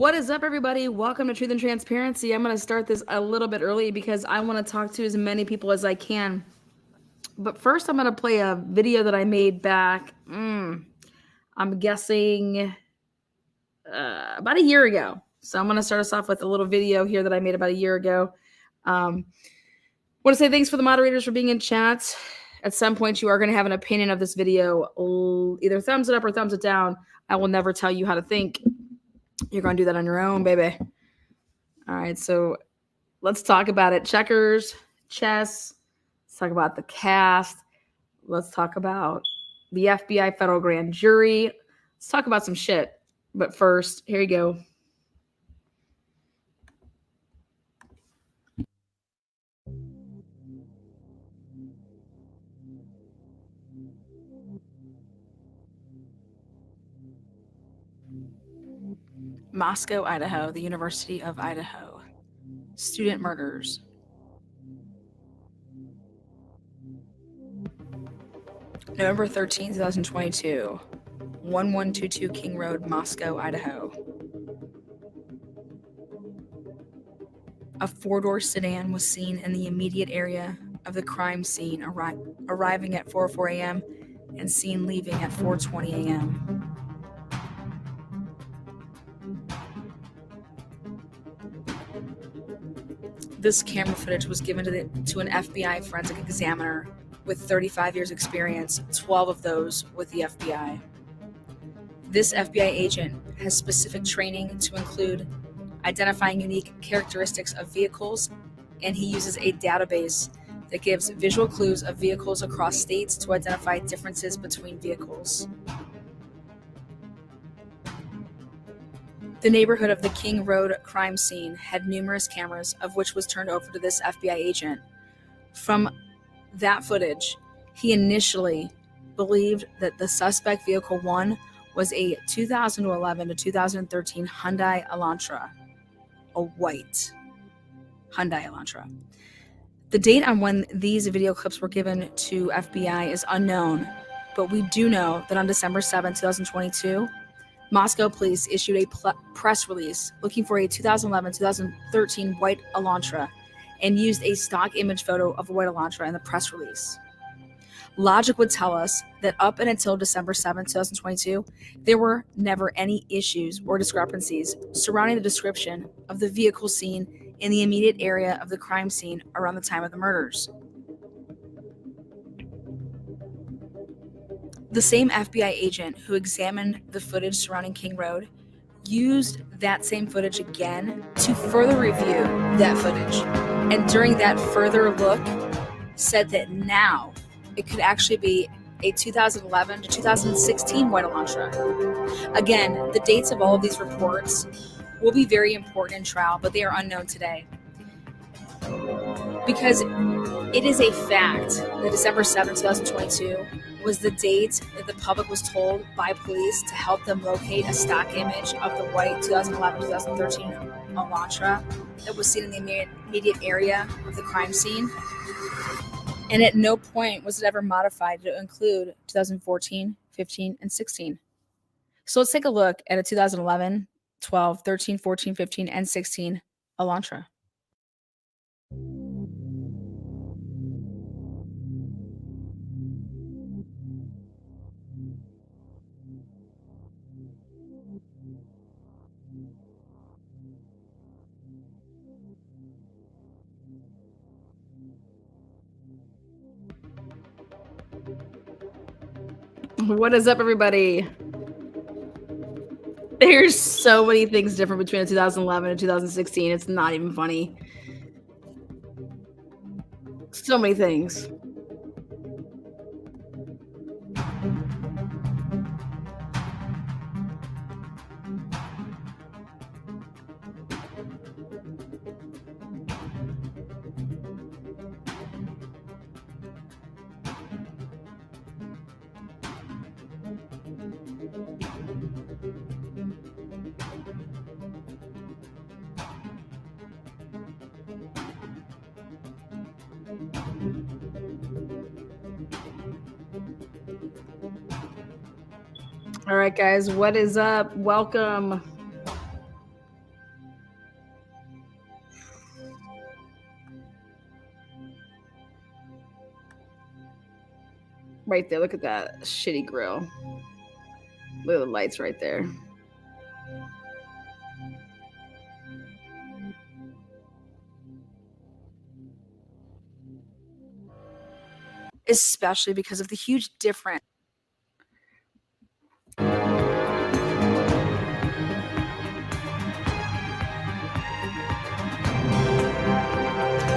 What is up, everybody? Welcome to Truth and Transparency. I'm going to start this a little bit early because I want to talk to as many people as I can. But first, I'm going to play a video that I made back, I'm guessing about a year ago. So I'm going to start us off with a little video here that I made about a year ago. Want to say thanks for the moderators for being in chat. At some point, you are going to have an opinion of this video. Either thumbs it up or thumbs it down. I will never tell you how to think. You're going to do that on your own, baby. All right, so let's talk about it. Checkers, chess. Let's talk about the cast. Let's talk about the FBI federal grand jury. Let's talk about some shit. But first, here you go. Moscow, Idaho, the University of Idaho. Student murders. November 13, 2022. 1122 King Road, Moscow, Idaho. A four-door sedan was seen in the immediate area of the crime scene, arriving at 4:04 a.m. and seen leaving at 4:20 a.m. This camera footage was given to an FBI forensic examiner with 35 years experience, 12 of those with the FBI. This FBI agent has specific training to include identifying unique characteristics of vehicles, and he uses a database that gives visual clues of vehicles across states to identify differences between vehicles. The neighborhood of the King Road crime scene had numerous cameras, of which was turned over to this FBI agent. From that footage, he initially believed that the suspect vehicle 1 was a 2011 to 2013 Hyundai Elantra, a white Hyundai Elantra. The date on when these video clips were given to FBI is unknown, but we do know that on December 7, 2022, Moscow police issued a press release looking for a 2011-2013 white Elantra and used a stock image photo of a white Elantra in the press release. Logic would tell us that up and until December 7, 2022, there were never any issues or discrepancies surrounding the description of the vehicle seen in the immediate area of the crime scene around the time of the murders. The same FBI agent who examined the footage surrounding King Road used that same footage again to further review that footage. And during that further look, said that now it could actually be a 2011 to 2016 white Elantra. Again, the dates of all of these reports will be very important in trial, but they are unknown today. Because it is a fact that December 7, 2022 was the date that the public was told by police to help them locate a stock image of the white 2011-2013 Elantra that was seen in the immediate area of the crime scene. And at no point was it ever modified to include 2014, 15, and 16. So let's take a look at a 2011, 12, 13, 14, 15, and 16 Elantra. What is up, everybody? There's so many things different between 2011 and 2016. It's not even funny. So many things. All right, guys, what is up? Welcome. Right there. Look at that shitty grill. Look at the lights right there. Especially because of the huge difference.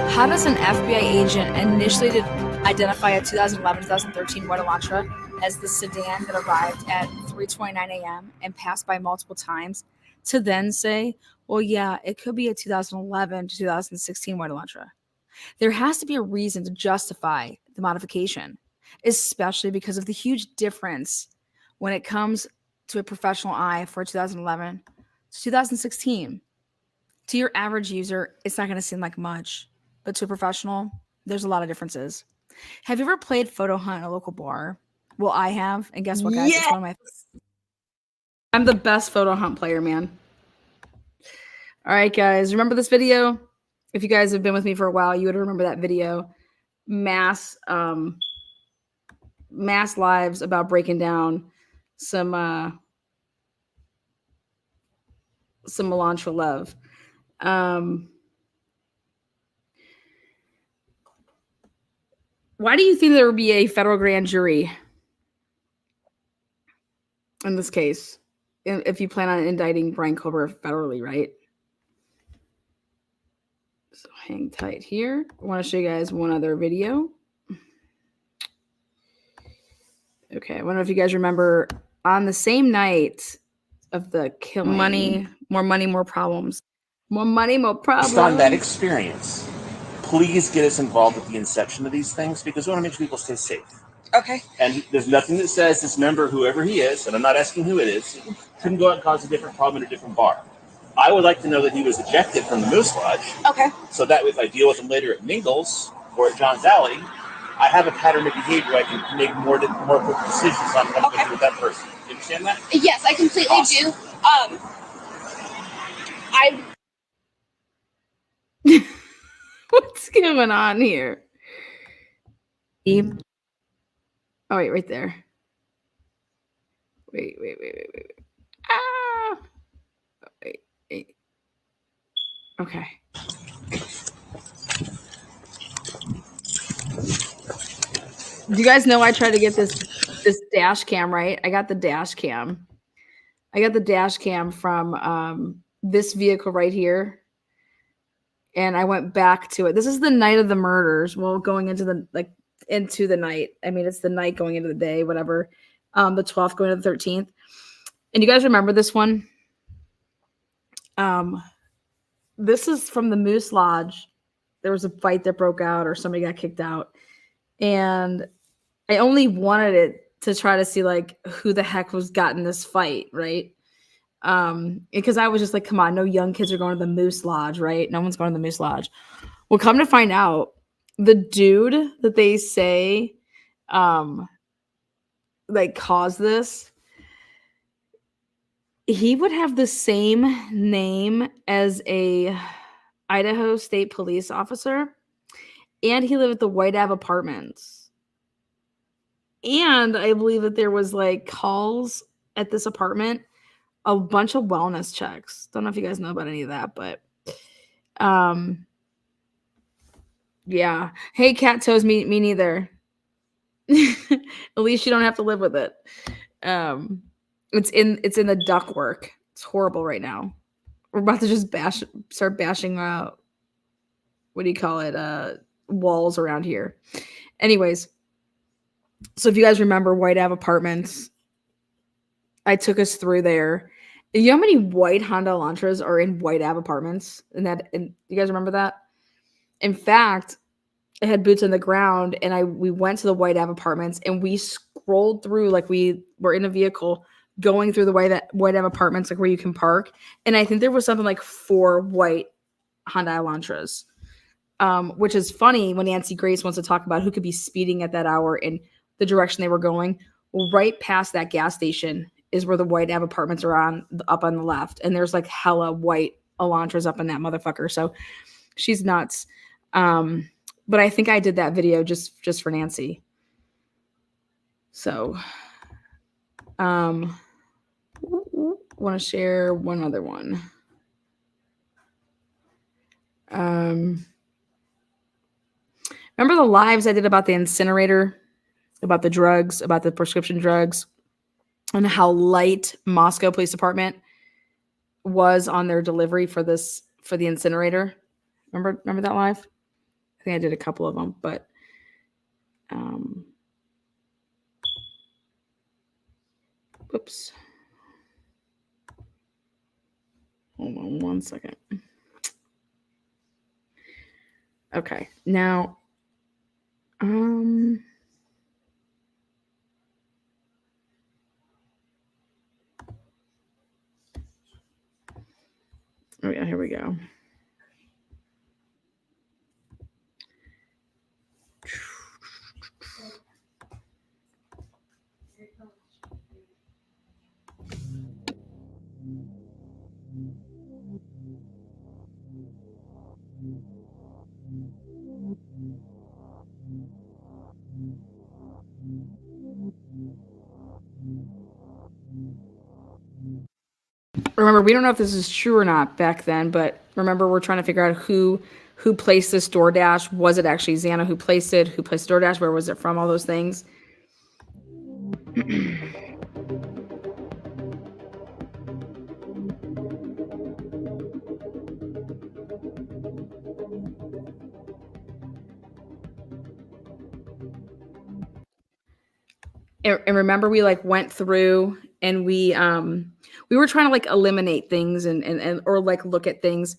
How does an FBI agent initially identify a 2011-2013 White Elantra as the sedan that arrived at 3:29 a.m. and passed by multiple times, to then say, well, yeah, it could be a 2011 to 2016 White Elantra? There has to be a reason to justify the modification, especially because of the huge difference when it comes to a professional eye for 2011 to 2016. To your average user, it's not going to seem like much, but to a professional, there's a lot of differences. Have you ever played photo hunt at a local bar? Well, I have, and guess what, guys? Yes! It's one of my. I'm the best photo hunt player, man. All right, guys, remember this video? If you guys have been with me for a while, you would remember that video. Mass lives about breaking down some Elantra love. Why do you think there would be a federal grand jury in this case if you plan on indicting Brian Culver federally, right? So hang tight here. I want to show you guys one other video. Okay, I wonder if you guys remember on the same night of the killing. Money, more problems. More money, more problems. Based on that experience, please get us involved at the inception of these things because we want to make sure people stay safe. Okay. And there's nothing that says this member, whoever he is, and I'm not asking who it is, couldn't go out and cause a different problem in a different bar. I would like to know that he was ejected from the Moose Lodge. Okay. So that if I deal with him later at Mingles or at John's Alley, I have a pattern of behavior I can make more quick decisions on what to do with that person. You understand that? Yes, I completely do. What's going on here? Oh, wait, right there. Wait. Ah! Wait. Okay. Do you guys know I tried to get this dash cam, right? I got the dash cam. From this vehicle right here. And I went back to it. This is the night of the murders. Well, going into the night. I mean, it's the night going into the day, whatever. The 12th going to the 13th. And you guys remember this one? This is from the Moose Lodge. There was a fight that broke out or somebody got kicked out. And I only wanted it to try to see like who the heck was got in this fight, right? Because I was just like, come on, no young kids are going to the Moose Lodge, right? No one's going to the Moose Lodge. Well, come to find out, the dude that they say like caused this, he would have the same name as a Idaho State police officer, and he lived at the White Ave apartments. And I believe that there was like calls at this apartment, a bunch of wellness checks. Don't know if you guys know about any of that, but yeah. Hey, cat toes, me neither. At least you don't have to live with it. It's in the ductwork. It's horrible right now. We're about to just start bashing what do you call it? Walls around here. Anyways, so if you guys remember White Ave Apartments, I took us through there. You know how many white Honda Elantras are in White Ave Apartments? And you guys remember that? In fact, I had boots on the ground, and we went to the White Ave Apartments, and we scrolled through like we were in a vehicle going through the White Ave Apartments, like where you can park. And I think there was something like 4 white Honda Elantras, which is funny when Nancy Grace wants to talk about who could be speeding at that hour in the direction they were going. Well, right past that gas station is where the White Ave Apartments are up on the left. And there's like hella white Elantras up in that motherfucker. So she's nuts. But I think I did that video just for Nancy. So, want to share one other one. Remember the lives I did about the incinerator, about the drugs, about the prescription drugs, and how light Moscow Police Department was on their delivery for the incinerator? Remember that live? I think I did a couple of them, but oops. Hold on one second. Okay, now, oh yeah, here we go. Remember, we don't know if this is true or not back then, but remember, we're trying to figure out who placed this DoorDash. Was it actually Xana who placed it? Who placed DoorDash? Where was it from? All those things. And remember, we like went through and we were trying to like eliminate things and or like look at things.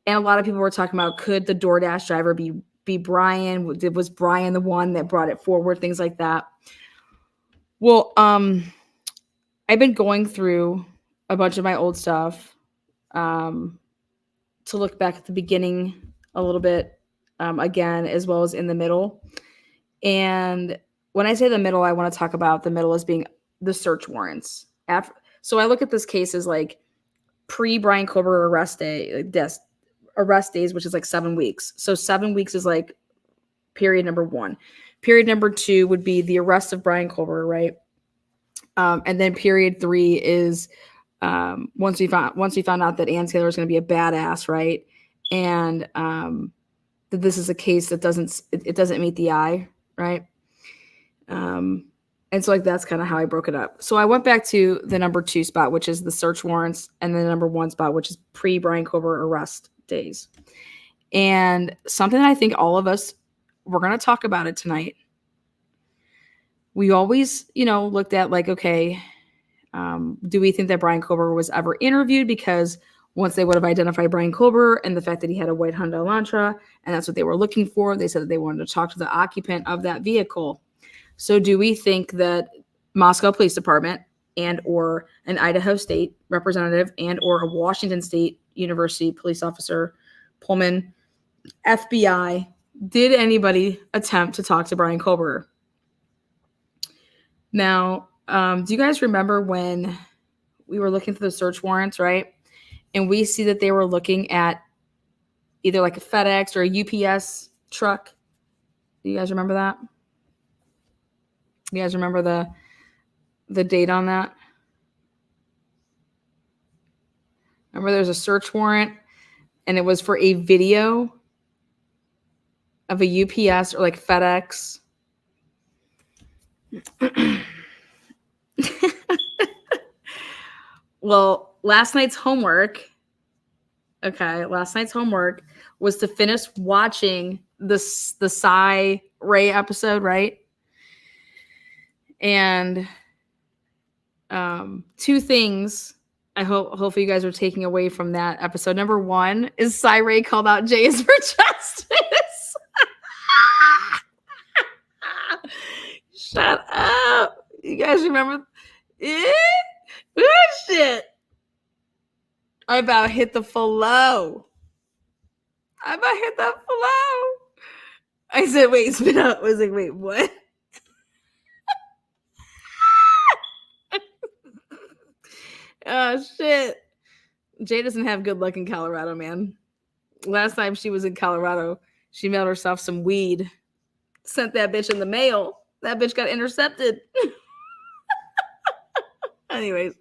And a lot of people were talking about, could the DoorDash driver be Brian? Was Brian the one that brought it forward? Things like that. Well, I've been going through a bunch of my old stuff to look back at the beginning a little bit again, as well as in the middle. And when I say the middle, I want to talk about the middle as being the search warrants. So I look at this case as like pre-Brian Kober arrest days, which is like 7 weeks. So 7 weeks is like period number 1. Period number 2 would be the arrest of Brian Kober, right? And then period 3 is once we found out that Ann Taylor was going to be a badass, right? And that this is a case that doesn't meet the eye, right? And so like that's kind of how I broke it up. So I went back to the number 2 spot, which is the search warrants, and the number 1 spot, which is pre-Brian Kober arrest days. And something that I think all of us, we're going to talk about it tonight. We always, looked at like, okay, do we think that Brian Kober was ever interviewed? Because once they would have identified Brian Kober and the fact that he had a white Honda Elantra, and that's what they were looking for, they said that they wanted to talk to the occupant of that vehicle. So do we think that Moscow Police Department and or an Idaho State representative and or a Washington State University police officer, Pullman, FBI, did anybody attempt to talk to Brian Kober? Now, do you guys remember when we were looking through the search warrants, right? And we see that they were looking at either like a FedEx or a UPS truck. Do you guys remember that? You guys remember the date on that? Remember there's a search warrant and it was for a video of a UPS or like FedEx. Well, last night's homework was to finish watching the Cy Ray episode, right? And 2 things I hopefully you guys are taking away from that episode. Number 1 is Cy Ray called out Jays for justice. Shut up. You guys remember? Oh, shit. I about hit the flow. I said, wait, spit out. I was like, wait, what? Oh, shit. Jay doesn't have good luck in Colorado, man. Last time she was in Colorado, she mailed herself some weed. Sent that bitch in the mail. That bitch got intercepted. Anyways,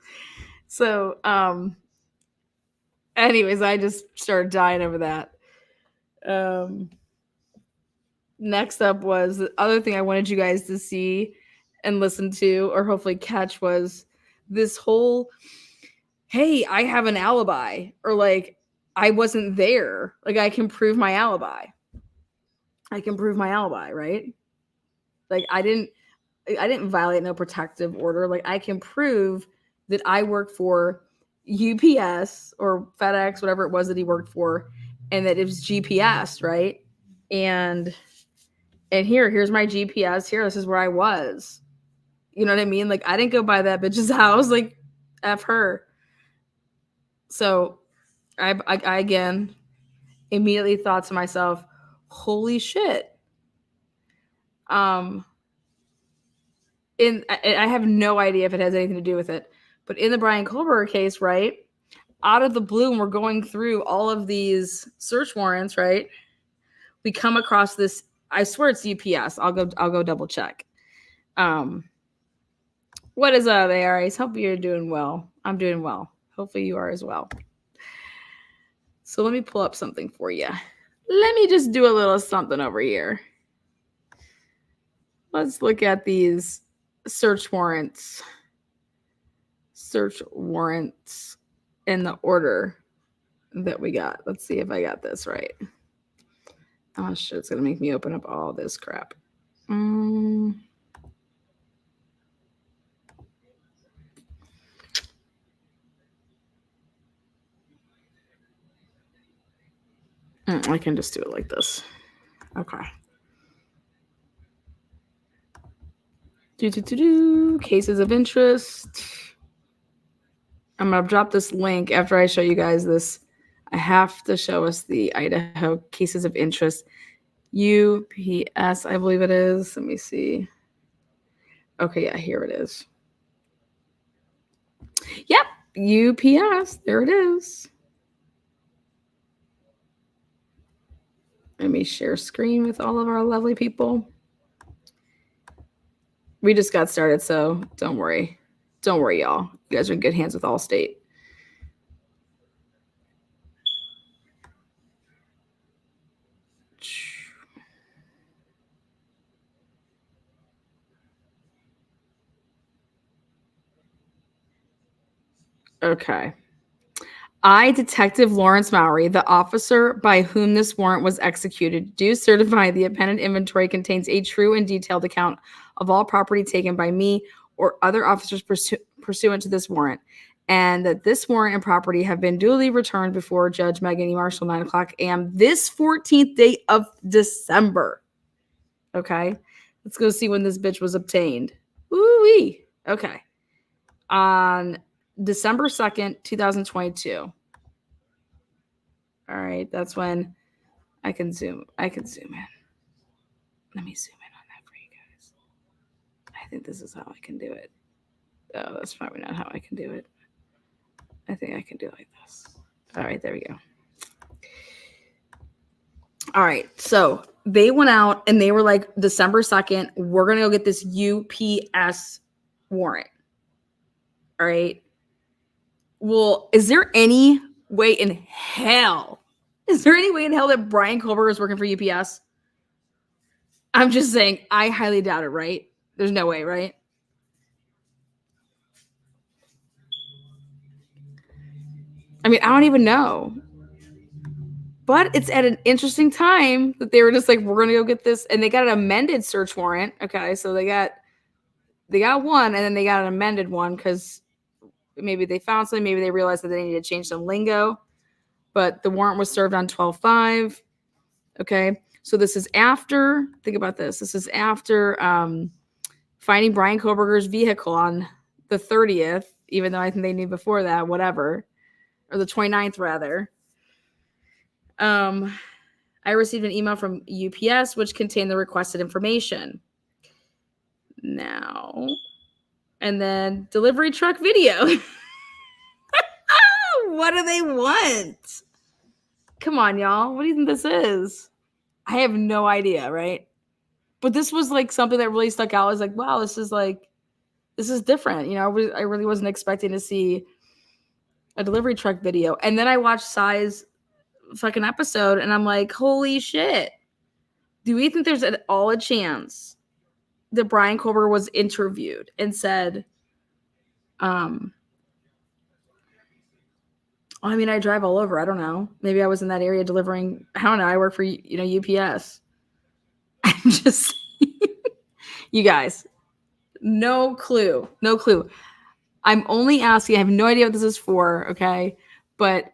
so I just started dying over that. Next up was the other thing I wanted you guys to see and listen to, or hopefully catch, was this whole, hey, I have an alibi, or like, I wasn't there. Like, I can prove my alibi. Right? Like, I didn't violate no protective order. Like, I can prove that I work for UPS or FedEx, whatever it was that he worked for, and that it was GPS, right? And here's my GPS. Here, this is where I was. You know what I mean? Like, I didn't go by that bitch's house. Like, F her. So I again immediately thought to myself, holy shit. I have no idea if it has anything to do with it, but in the Brian Kohlberger case, right, out of the blue, when we're going through all of these search warrants, right, we come across this. I swear it's UPS. I'll go double check. What is up, Aries? Hope you're doing well. I'm doing well. Hopefully you are as well. So let me pull up something for you. Let me just do a little something over here. Let's look at these search warrants in the order that we got. Let's see if I got this right. Oh shit, it's gonna make me open up all this crap. I can just do it like this. Okay. Cases of interest. I'm going to drop this link after I show you guys this. I have to show us the Idaho cases of interest. UPS, I believe it is. Let me see. Okay, yeah, here it is. Yep, UPS. There it is. Let me share screen with all of our lovely people. We just got started, so don't worry. Don't worry, y'all. You guys are in good hands with Allstate. Okay. I, Detective Lawrence Mowry, the officer by whom this warrant was executed, do certify the appended inventory contains a true and detailed account of all property taken by me or other officers pursuant to this warrant, and that this warrant and property have been duly returned before Judge Megan E. Marshall, 9:00 a.m. this 14th day of December. Okay, let's go see when this bitch was obtained. Woo-wee. Okay. On December 2nd, 2022. All right, that's when I can zoom in. Let me zoom in on that for you guys. I think this is how I can do it. Oh, that's probably not how I can do it. I think I can do it like this. All right, there we go. All right, so they went out and they were like, December 2nd, we're going to go get this UPS warrant. All right. Well, is there any way in hell that Brian Kohlberger is working for UPS? I'm just saying, I highly doubt it, right? There's no way, right? I mean, I don't even know. But it's at an interesting time that they were just like, we're going to go get this. And they got an amended search warrant. Okay, so they got one, and then they got an amended one because maybe they found something. Maybe they realized that they needed to change some lingo. But the warrant was served on 12/5. Okay, so this is after, think about this. This is after finding Brian Kohlberger's vehicle on the 30th, even though I think they knew before that, whatever. Or the 29th, rather. I received an email from UPS, which contained the requested information. Now, and then delivery truck video. What do they want? Come on, y'all. What do you think this is? I have no idea, right? But this was like something that really stuck out. I was like, wow, this is different. You know, I really wasn't expecting to see a delivery truck video. And then I watched Sai's fucking episode and I'm like, holy shit. Do we think there's at all a chance that Brian Kober was interviewed and said, I mean, I drive all over. I don't know. Maybe I was in that area delivering. I don't know. I work for, UPS. I'm just, you guys, no clue. No clue. I'm only asking. I have no idea what this is for. Okay. But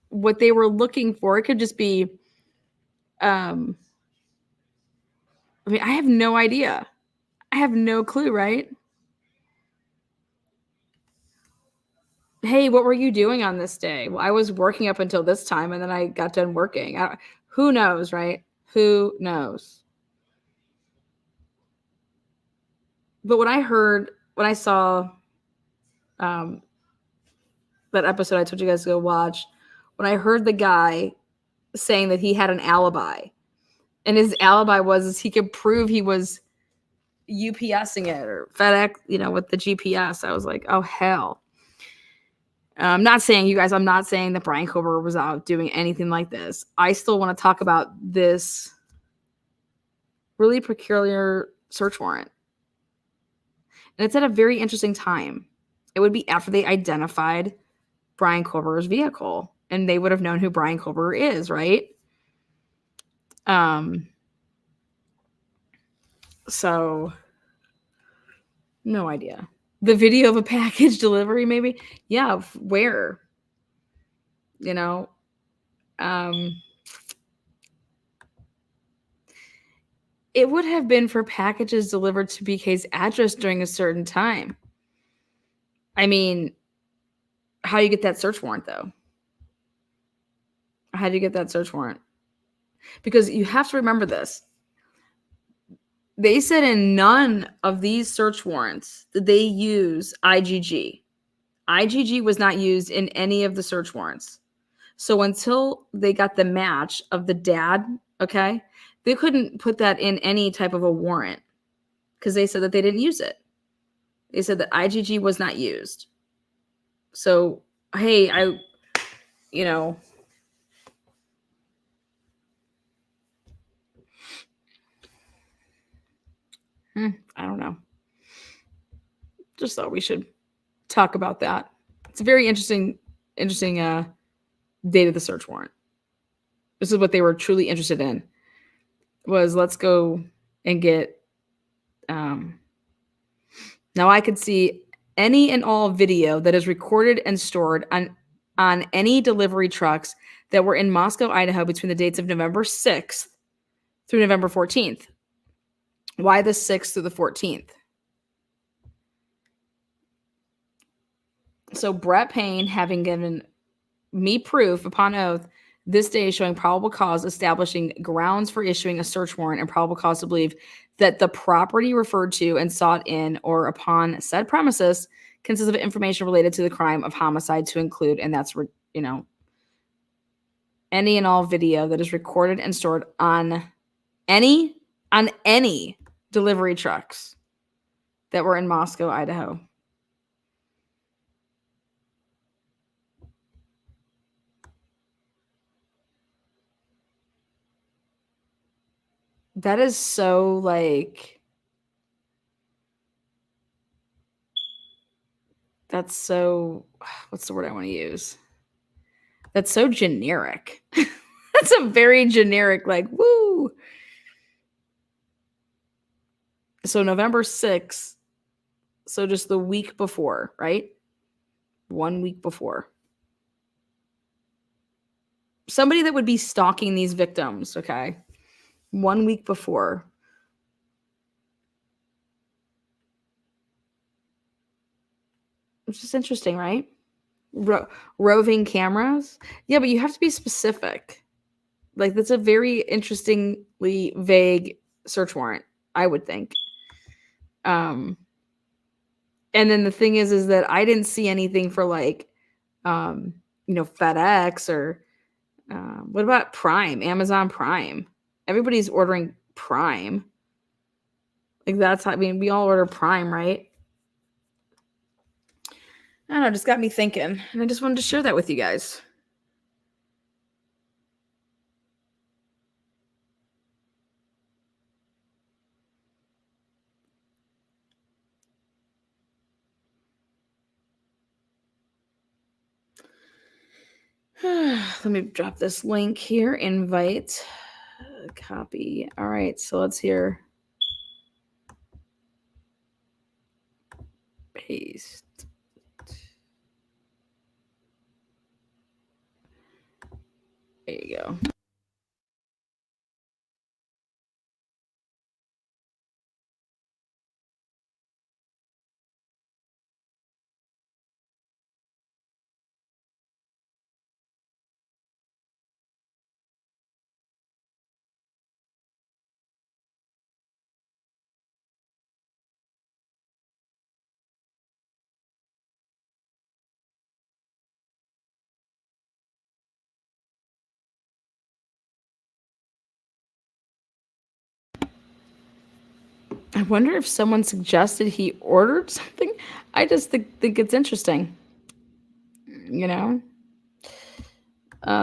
what they were looking for, it could just be, I mean, I have no idea. I have no clue, right? Hey, what were you doing on this day? Well, I was working up until this time and then I got done working. Who knows, right? Who knows? But when I saw that episode I told you guys to go watch, when I heard the guy saying that he had an alibi, and his alibi was he could prove he was UPSing it or FedEx, with the GPS, I was like, oh, hell. I'm not saying, you guys, I'm not saying that Brian Kober was out doing anything like this. I still want to talk about this really peculiar search warrant. And it's at a very interesting time. It would be after they identified Brian Kober's vehicle, and they would have known who Brian Kober is, right? So no idea. The video of a package delivery, maybe? Yeah, where? It would have been for packages delivered to BK's address during a certain time. I mean, how do you get that search warrant, though? How do you get that search warrant? Because you have to remember this. They said in none of these search warrants did they use IgG. IgG was not used in any of the search warrants. So until they got the match of the dad, okay, they couldn't put that in any type of a warrant because they said that they didn't use it. They said that IgG was not used. So, hey, I don't know. Just thought we should talk about that. It's a very interesting date of the search warrant. This is what they were truly interested in. Was let's go and get. Now I could see any and all video that is recorded and stored on any delivery trucks that were in Moscow, Idaho between the dates of November 6th through November 14th. Why the 6th through the 14th? So Brett Payne, having given me proof upon oath, this day is showing probable cause, establishing grounds for issuing a search warrant and probable cause to believe that the property referred to and sought in or upon said premises consists of information related to the crime of homicide to include, and that's, any and all video that is recorded and stored on any delivery trucks that were in Moscow, Idaho. That is so that's so, what's the word I want to use? That's so generic. That's a very generic, woo. So November 6th. So just the week before, right? 1 week before. Somebody that would be stalking these victims, okay? 1 week before. It's just interesting, right? Roving cameras. Yeah, but you have to be specific. That's a very interestingly vague search warrant, I would think. And then the thing is that I didn't see anything for FedEx or what about Prime, Amazon Prime? Everybody's ordering Prime. Like that's how, I mean, we all order Prime, right? I don't know, it just got me thinking, and I just wanted to share that with you guys. Let me drop this link here. Invite. Copy. All right, so let's hear. Paste. There you go. I wonder if someone suggested he ordered something. I just think it's interesting. You know?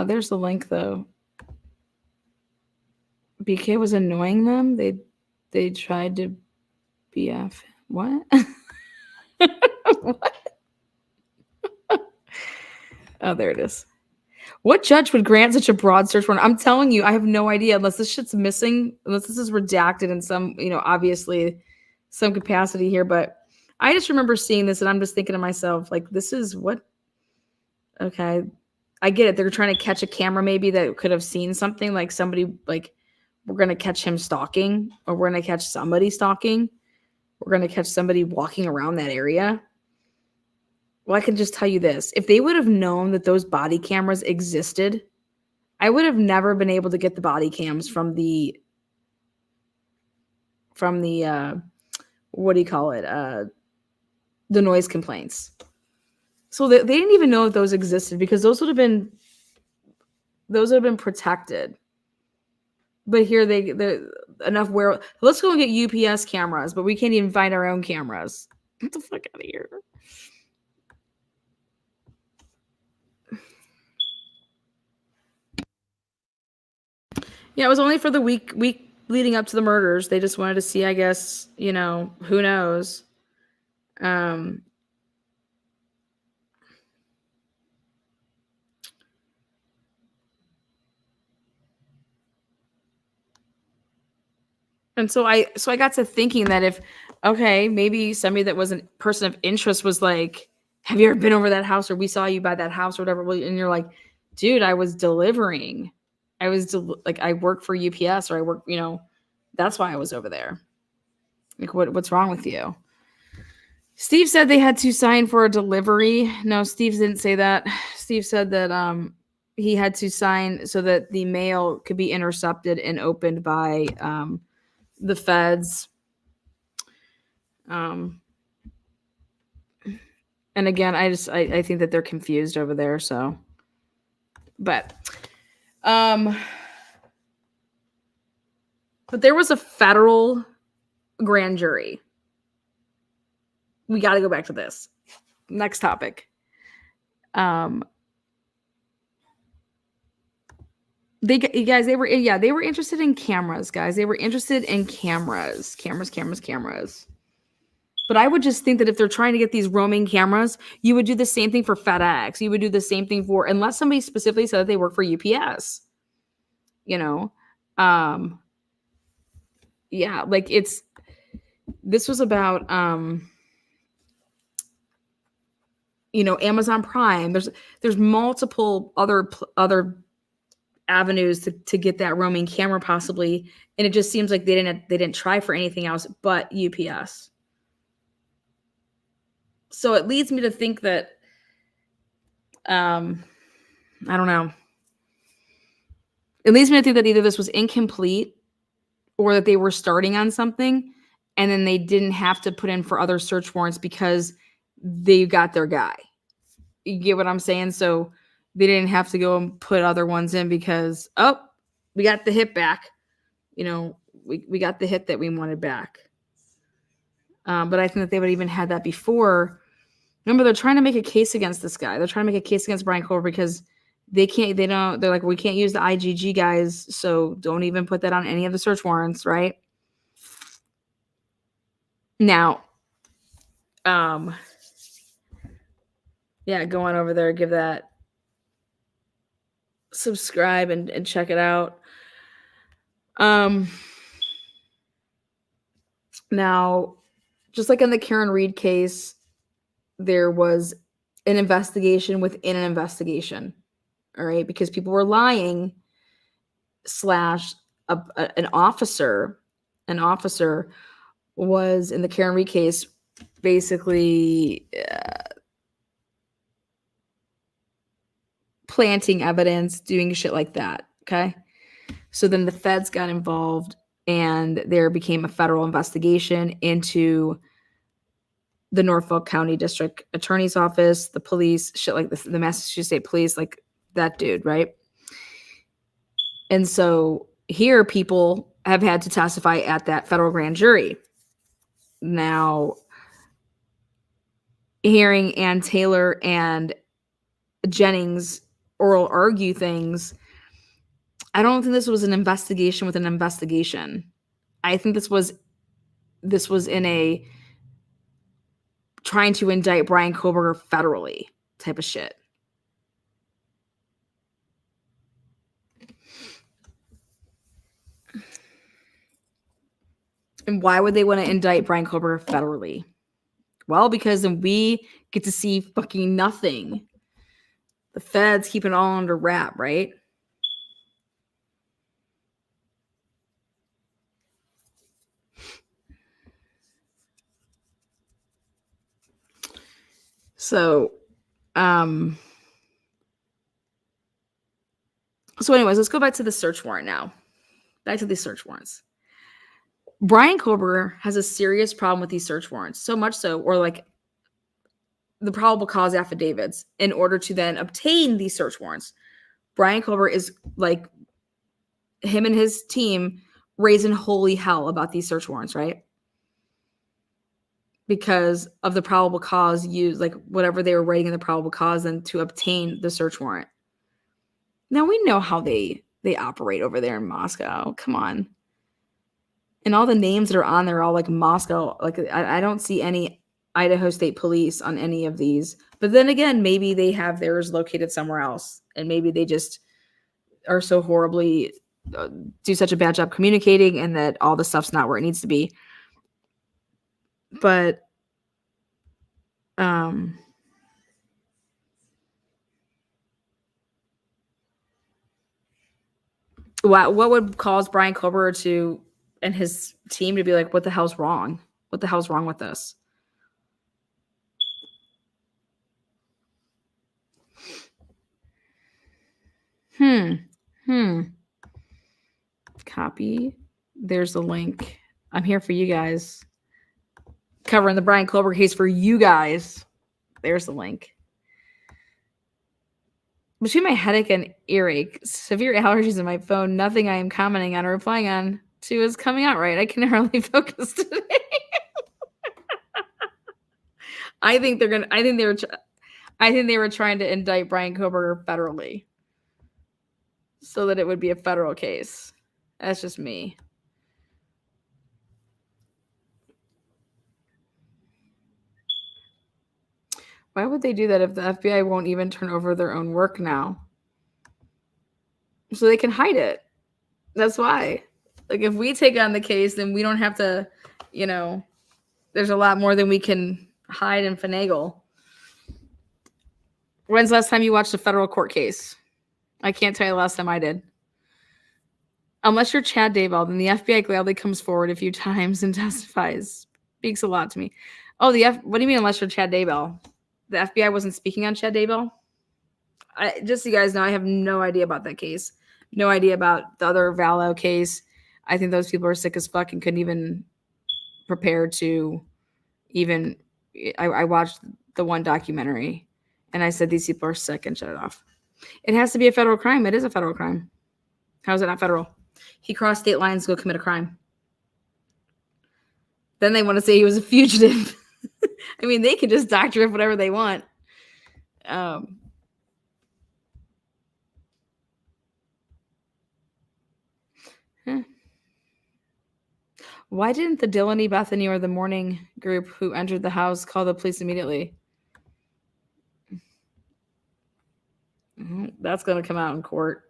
There's the link though. BK was annoying them. They tried to BF. What? What? Oh, there it is. What judge would grant such a broad search warrant? I'm telling you, I have no idea unless this shit's missing, unless this is redacted in some, obviously some capacity here. But I just remember seeing this and I'm just thinking to myself, like, this is what, okay, I get it. They're trying to catch a camera maybe that could have seen something, like somebody, like, we're going to catch him stalking, or we're going to catch somebody stalking. We're going to catch somebody walking around that area. Well, I can just tell you this. If they would have known that those body cameras existed, I would have never been able to get the body cams from the what do you call it? The noise complaints. So they didn't even know that those existed, because those would have been protected. But here they're enough where let's go and get UPS cameras, but we can't even find our own cameras. Get the fuck out of here. Yeah, it was only for the week leading up to the murders. They just wanted to see, I guess, who knows. And so I got to thinking that if, okay, maybe somebody that was a person of interest was like, have you ever been over that house, or we saw you by that house or whatever. And you're like, dude, I was delivering. I work for UPS, or I work, that's why I was over there. Like, what's wrong with you? Steve said they had to sign for a delivery. No, Steve didn't say that. Steve said that he had to sign so that the mail could be intercepted and opened by the feds. And again, I think that they're confused over there. So, but there was a federal grand jury. We got to go back to this. Next topic. They were interested in cameras, guys. They were interested in cameras. But I would just think that if they're trying to get these roaming cameras, you would do the same thing for FedEx. You would do the same thing for, unless somebody specifically said that they work for UPS. Yeah, like this was about Amazon Prime. There's multiple other avenues to get that roaming camera possibly, and it just seems like they didn't try for anything else but UPS. So it leads me to think that I don't know. It leads me to think that either this was incomplete, or that they were starting on something and then they didn't have to put in for other search warrants because they got their guy. You get what I'm saying? So they didn't have to go and put other ones in because, we got the hit back. we got the hit that we wanted back. But I think that they would even had that before. Remember, they're trying to make a case against this guy. They're trying to make a case against Brian Cobra because they're like, we can't use the IGG guys, so don't even put that on any of the search warrants, right? Now, yeah, go on over there, give that subscribe and check it out. Now, just like in the Karen Reed case, there was an investigation within an investigation, all right? Because people were lying / an officer was in the Karen Reed case basically planting evidence, doing shit like that, okay? So then the feds got involved and there became a federal investigation into the Norfolk County District Attorney's Office, the police, shit like this, the Massachusetts State Police, like that dude, right? And so here people have had to testify at that federal grand jury. Now, hearing Ann Taylor and Jennings oral argue things, I don't think this was an investigation with an investigation. I think this was in a trying to indict Brian Koberger federally type of shit. And why would they want to indict Brian Koberger federally? Well, because then we get to see fucking nothing. The feds keep it all under wrap, right? So, anyways, let's go back to the search warrant now. Back to these search warrants. Brian Koberger has a serious problem with these search warrants, so much so, or like the probable cause affidavits, in order to then obtain these search warrants. Brian Koberger is like, him and his team raising holy hell about these search warrants, right? Because of the probable cause used, like whatever they were writing in the probable cause, and to obtain the search warrant. Now we know how they operate over there in Moscow. Come on. And all the names that are on there are all like Moscow. Like I don't see any Idaho State Police on any of these. But then again, maybe they have theirs located somewhere else, and maybe they just are so horribly do such a bad job communicating, and that all the stuff's not where it needs to be. But what would cause Brian Koberger to and his team to be like, what the hell's wrong? What the hell's wrong with this? Copy. There's the link. I'm here for you guys. Covering the Brian Koberger case for you guys. There's the link. Between my headache and earache, severe allergies in my phone, nothing I am commenting on or replying on to is coming out right. I can hardly focus today. I think they were trying to indict Brian Koberger federally, so that it would be a federal case. That's just me. Why would they do that if the FBI won't even turn over their own work now? So they can hide it. That's why. Like, if we take on the case, then we don't have to, there's a lot more than we can hide and finagle. When's the last time you watched a federal court case? I can't tell you the last time I did. Unless you're Chad Daybell, then the FBI gladly comes forward a few times and testifies. Speaks a lot to me. Oh, what do you mean unless you're Chad Daybell? The FBI wasn't speaking on Chad Daybell? Just so you guys know, I have no idea about that case. No idea about the other Vallow case. I think those people are sick as fuck and couldn't even prepare to even... I watched the one documentary, and I said, these people are sick, and shut it off. It has to be a federal crime. It is a federal crime. How is it not federal? He crossed state lines to go commit a crime. Then they want to say he was a fugitive. I mean, they can just doctor it whatever they want. Why didn't the Dylan, Bethany, or the morning group who entered the house call the police immediately? That's going to come out in court.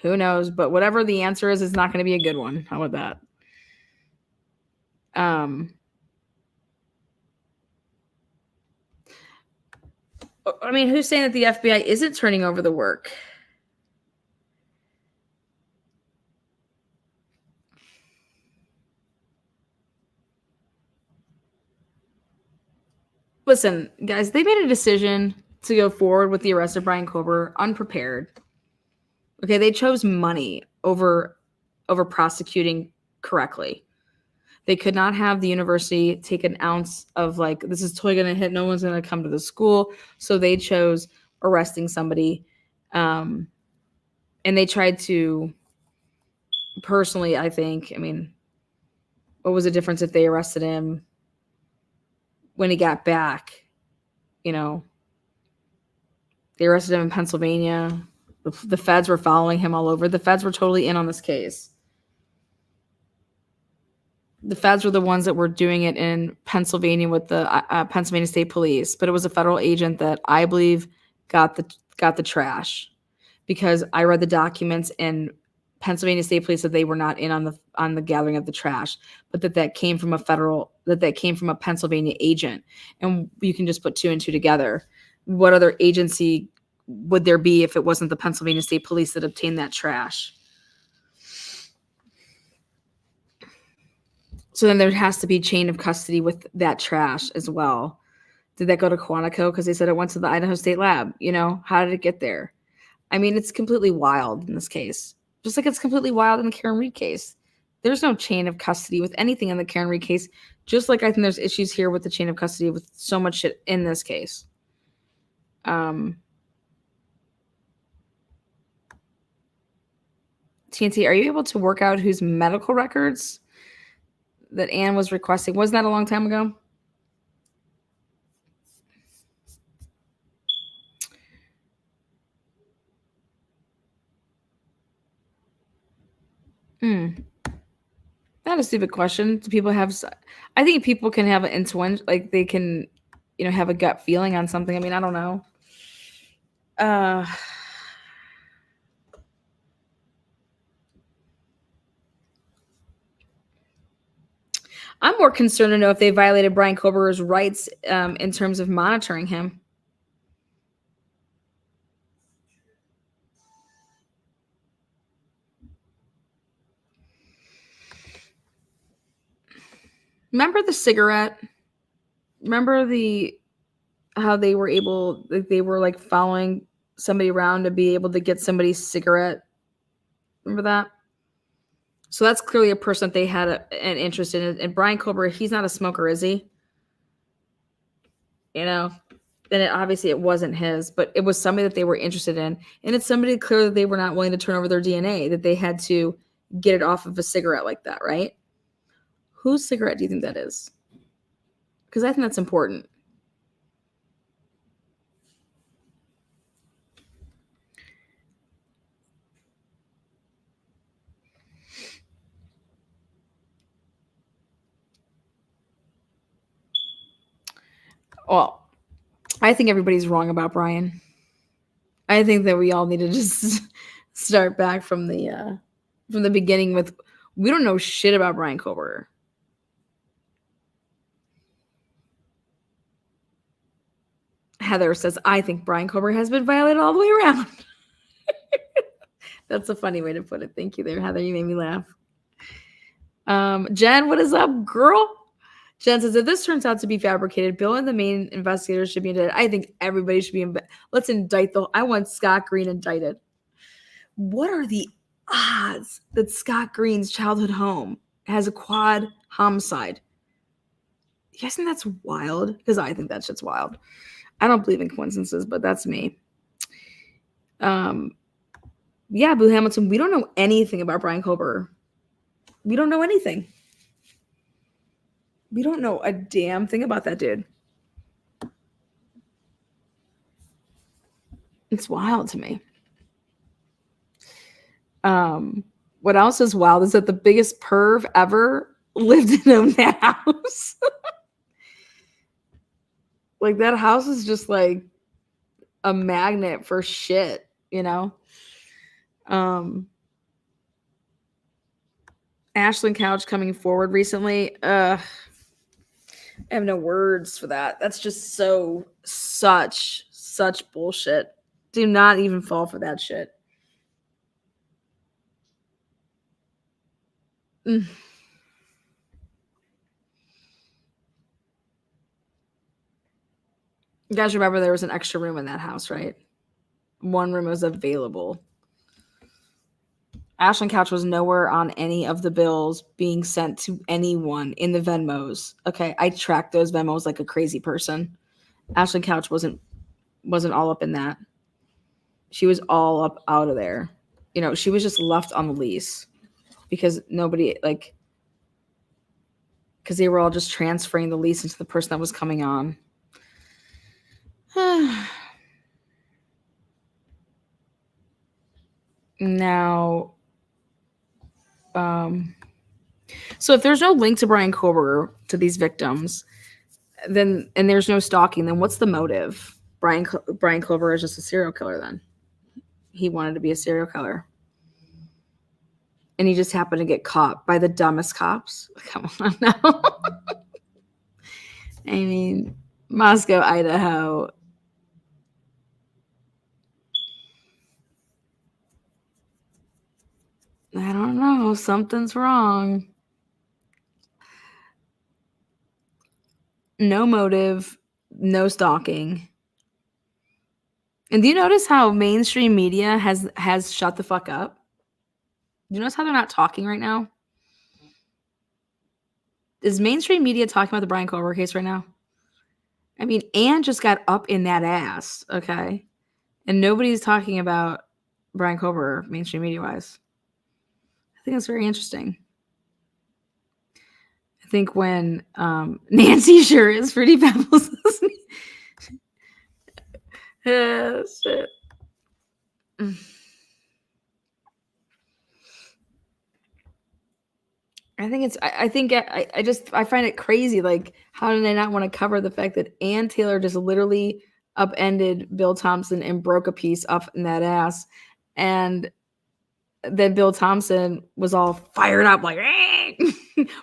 Who knows? But whatever the answer is, it's not going to be a good one. How about that? I mean, who's saying that the FBI isn't turning over the work? Listen, guys, they made a decision to go forward with the arrest of Brian Kober unprepared. Okay, they chose money over prosecuting correctly. They could not have the university take an ounce of like, this is totally going to hit. No one's going to come to the school. So they chose arresting somebody. And they tried to, personally, I think, I mean, what was the difference if they arrested him when he got back? You know, they arrested him in Pennsylvania. The feds were following him all over. The feds were totally in on this case. The feds were the ones that were doing it in Pennsylvania with the Pennsylvania State Police, but it was a federal agent that I believe got the trash, because I read the documents and Pennsylvania State Police said they were not in on the gathering of the trash, but that came from a Pennsylvania agent, and you can just put two and two together. What other agency would there be if it wasn't the Pennsylvania State Police that obtained that trash? So then there has to be chain of custody with that trash as well. Did that go to Quantico? Because they said it went to the Idaho State Lab. You know, how did it get there? I mean, it's completely wild in this case. Just like it's completely wild in the Karen Reed case. There's no chain of custody with anything in the Karen Reed case. Just like I think there's issues here with the chain of custody with so much shit in this case. TNT, are you able to work out whose medical records that Anne was requesting? Wasn't that a long time ago? Not a stupid question. Do people have? I think people can have an intuition, like they can, you know, have a gut feeling on something. I mean, I don't know. I'm more concerned to know if they violated Brian Kober's rights in terms of monitoring him. Remember the cigarette? Remember how they were able, they were like following somebody around to be able to get somebody's cigarette? Remember that? So that's clearly a person that they had an interest in. And Brian Kober, he's not a smoker, is he? You know, then obviously it wasn't his, but it was somebody that they were interested in. And it's somebody clearly they were not willing to turn over their DNA, that they had to get it off of a cigarette like that, right? Whose cigarette do you think that is? Because I think that's important. Well, I think everybody's wrong about Brian. I think that we all need to just start back from the beginning with, we don't know shit about Brian Kober. Heather says, I think Brian Kober has been violated all the way around. That's a funny way to put it. Thank you there, Heather. You made me laugh. Jen, what is up, girl? Jen says, if this turns out to be fabricated, Bill and the main investigators should be indicted. I think everybody should be let's indict I want Scott Green indicted. What are the odds that Scott Green's childhood home has a quad homicide? You guys think that's wild? Because I think that shit's wild. I don't believe in coincidences, but that's me. Yeah, Blue Hamilton, we don't know anything about Brian Kober. We don't know anything. We don't know a damn thing about that dude. It's wild to me. What else is wild is that the biggest perv ever lived in that house. Like, that house is just like a magnet for shit, you know? Ashland Couch coming forward recently. I have no words for that. That's just such bullshit. Do not even fall for that shit. You guys remember there was an extra room in that house, right? One room was available. Ashland Couch was nowhere on any of the bills being sent to anyone in the Venmos. Okay, I tracked those Venmos like a crazy person. Ashland Couch wasn't all up in that. She was all up out of there. You know, she was just left on the lease because nobody, like, because they were all just transferring the lease into the person that was coming on. Now, so if there's no link to Brian Kober to these victims, then, and there's no stalking, then what's the motive? Brian Kober is just a serial killer then. He wanted to be a serial killer. And he just happened to get caught by the dumbest cops. Come on now. I mean, Moscow, Idaho. I don't know. Something's wrong. No motive, no stalking. And do you notice how mainstream media has shut the fuck up? Do you notice how they're not talking right now? Is mainstream media talking about the Brian Kober case right now? I mean, Ann just got up in that ass, okay? And nobody's talking about Brian Kober mainstream media-wise. I think that's very interesting. I think when Nancy sure is Fruity Pebbles. Shit. I find it crazy. Like, how did I not want to cover the fact that Ann Taylor just literally upended Bill Thompson and broke a piece up in that ass, and then Bill Thompson was all fired up, like,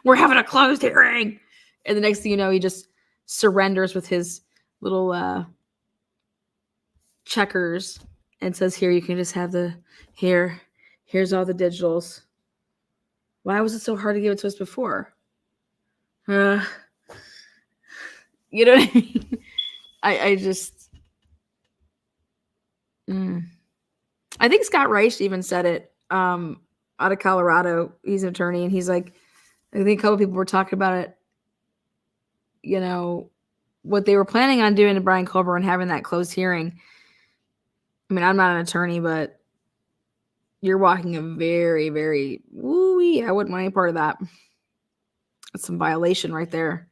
we're having a closed hearing, and the next thing you know, he just surrenders with his little checkers and says, "Here, you can just have here's all the digitals." Why was it so hard to give it to us before? You know what I mean? I just... I think Scott Reich even said it out of Colorado. He's an attorney, and he's like, I think a couple people were talking about it, you know, what they were planning on doing to Brian Kober and having that closed hearing. I mean, I'm not an attorney, but you're walking a very, very, I wouldn't want any part of that. That's some violation right there.